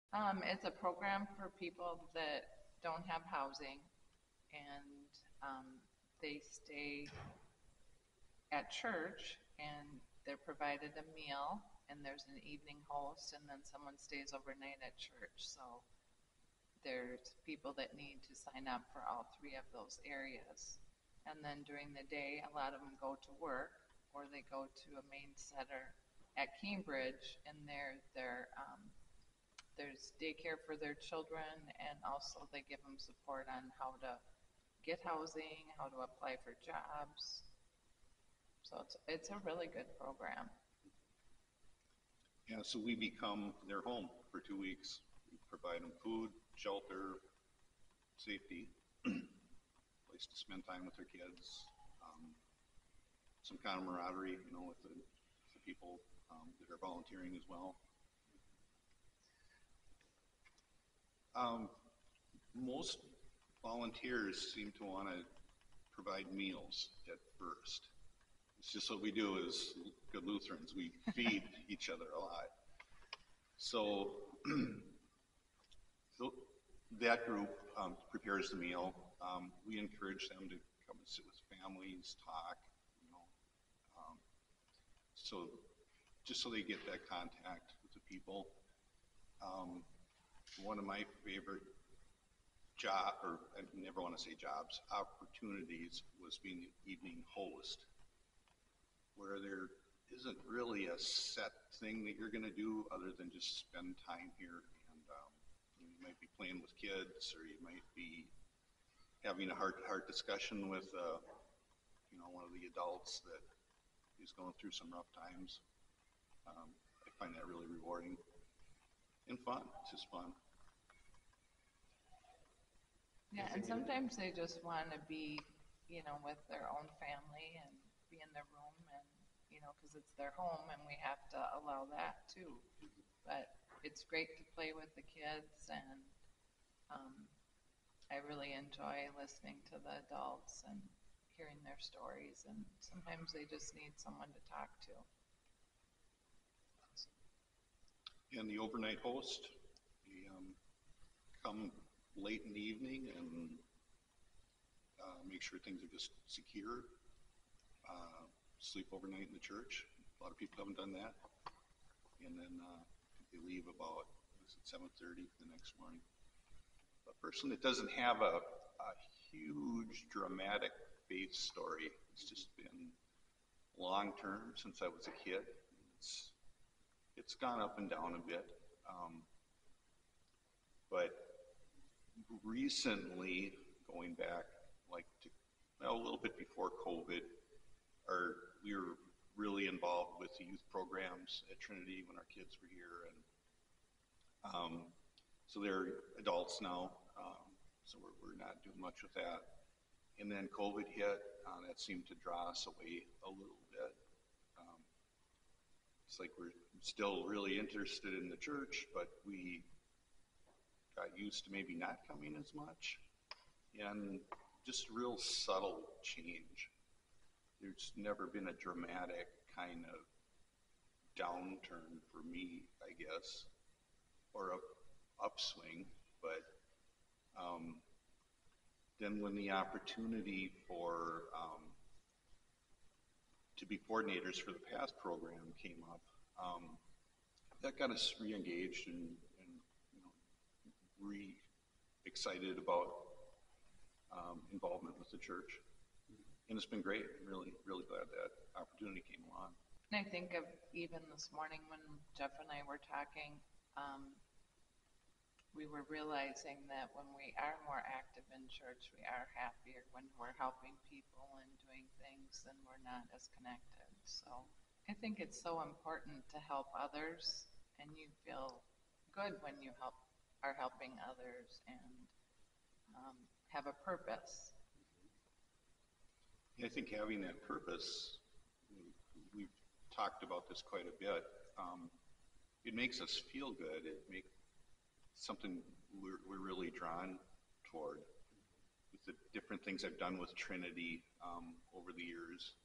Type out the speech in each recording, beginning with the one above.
It's a program for people that don't have housing, and they stay at church, and they're provided a meal, and there's an evening host, and then someone stays overnight at church. So there's people that need to sign up for all three of those areas. And then during the day, a lot of them go to work, or they go to a main center at Cambridge, and there's daycare for their children, and also they give them support on how to get housing, how to apply for jobs. So it's a really good program. Yeah, so we become their home for 2 weeks. We provide them food, shelter, safety, place to spend time with their kids, some camaraderie, with the people that are volunteering as well. Most volunteers seem to want to provide meals at first. It's just what we do as good Lutherans. We feed each other a lot. So that group prepares the meal. We encourage them to come and sit with families, talk, so just so they get that contact with the people. One of my favorite I never want to say jobs, opportunities was being the evening host, where there isn't really a set thing that you're going to do other than just spend time here. And you might be playing with kids, or you might be having a heart-to-heart discussion with one of the adults that is going through some rough times. I find that really rewarding and fun. It's just fun. Yeah, and sometimes they just want to be, with their own family and be in their room, and, because it's their home, and we have to allow that too. But it's great to play with the kids, and I really enjoy listening to the adults and hearing their stories, and sometimes they just need someone to talk to. And the overnight host, they come late in the evening and make sure things are just secure. Sleep overnight in the church. A lot of people haven't done that. And then they leave about 7:30 the next morning. A person that doesn't have a huge dramatic faith story. It's just been long term since I was a kid. It's gone up and down a bit. But recently, going back a little bit before COVID, we were really involved with the youth programs at Trinity when our kids were here, and so they're adults now, so we're not doing much with that. And then COVID hit, that seemed to draw us away a little bit. It's like we're still really interested in the church, but we got used to maybe not coming as much, and just real subtle change. There's never been a dramatic kind of downturn for me, I guess, or a upswing, but then when the opportunity for to be coordinators for the PASS program came up, that got us re-engaged and re-excited about involvement with the church. And it's been great. I'm really, really glad that opportunity came along. And I think of even this morning when Jeff and I were talking, we were realizing that when we are more active in church, we are happier when we're helping people and doing things, and we're not as connected. So I think it's so important to help others, and you feel good when you are helping others and have a purpose. I think having that purpose, we've talked about this quite a bit, it makes us feel good. It makes something we're really drawn toward. With the different things I've done with Trinity over the years,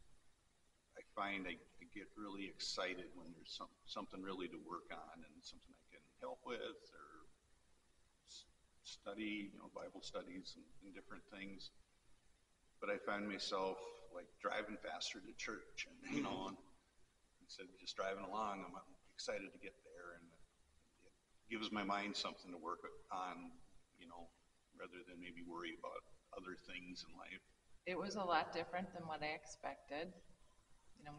I find I get really excited when there's something really to work on and something I can help with or study, Bible studies and different things. But I find myself like driving faster to church, and and instead of just driving along, I'm excited to get there, and it gives my mind something to work on, rather than maybe worry about other things in life. It was a lot different than what I expected.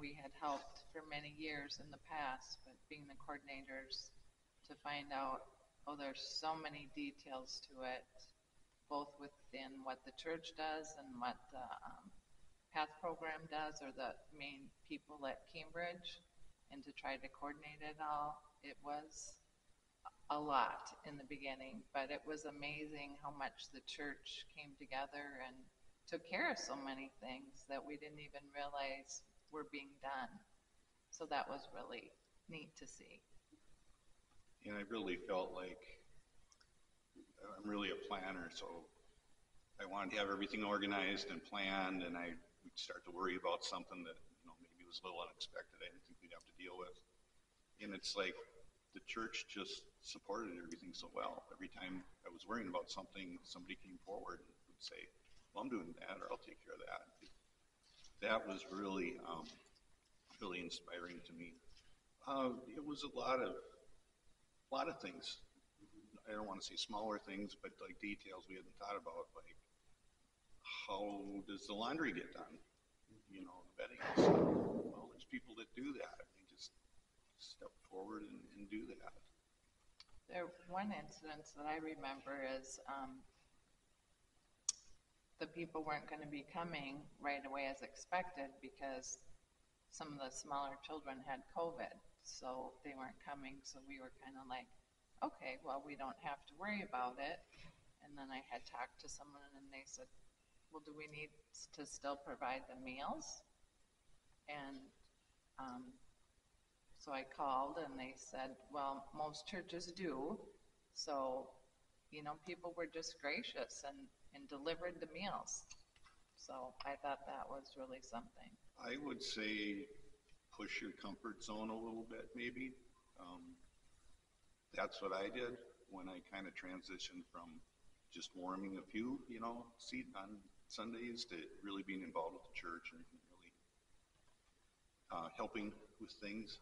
We had helped for many years in the past, but being the coordinators, to find out, there's so many details to it, both within what the church does and what the PATH program does, or the main people at Cambridge, and to try to coordinate it all. It was a lot in the beginning, but it was amazing how much the church came together and took care of so many things that we didn't even realize were being done. So that was really neat to see. And I really felt like I'm really a planner, so I wanted to have everything organized and planned, and I would start to worry about something that maybe was a little unexpected I didn't think we'd have to deal with. And it's like the church just supported everything so well. Every time I was worrying about something, somebody came forward and would say, well, I'm doing that, or I'll take care of that. That was really, really inspiring to me. It was a lot of things. I don't want to say smaller things, but like details we hadn't thought about, like how does the laundry get done? The bedding. Well, there's people that do that. They just step forward and do that. One incident that I remember is the people weren't going to be coming right away as expected because some of the smaller children had COVID, so they weren't coming. So we were kind of like, okay, well, we don't have to worry about it. And then I had talked to someone, and they said, well, do we need to still provide the meals? And so I called, and they said, well, most churches do. So, people were just gracious and delivered the meals. So I thought that was really something. I would say push your comfort zone a little bit, maybe. That's what I did when I kind of transitioned from just warming a few, seats on Sundays to really being involved with the church and really helping with things.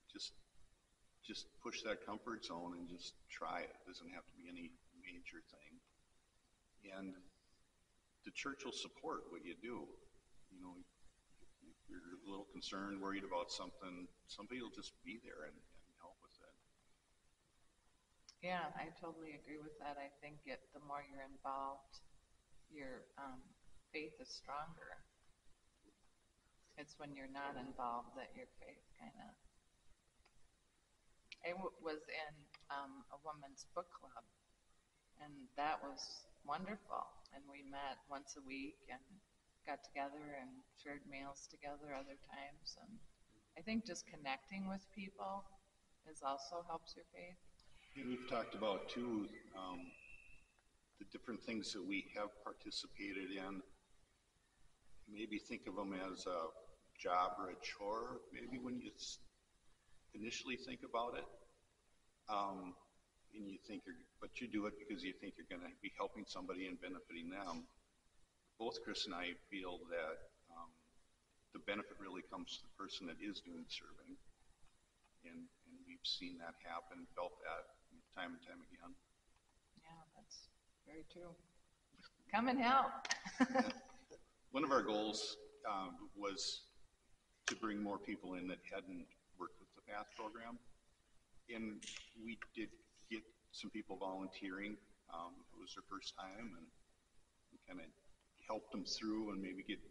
Just push that comfort zone and just try it. It doesn't have to be any major thing. And the church will support what you do. If you're a little concerned, worried about something, somebody will just be there and help with it. Yeah, I totally agree with that. I think the more you're involved, your faith is stronger. It's when you're not involved that your faith kind of... I was in a women's book club, and that was wonderful. And we met once a week and got together and shared meals together other times. And I think just connecting with people also helps your faith. And we've talked about, too, the different things that we have participated in. Maybe think of them as a job or a chore, maybe when you initially think about it. And you think but you do it because you think you're going to be helping somebody and benefiting them. Both Kris and I feel that the benefit really comes to the person that is doing the serving. And we've seen that happen, felt that time and time again. Yeah, that's very true. Come and help. One of our goals was to bring more people in that hadn't worked with the PATH program. And we did get some people volunteering. It was their first time, and we kind of helped them through and maybe get,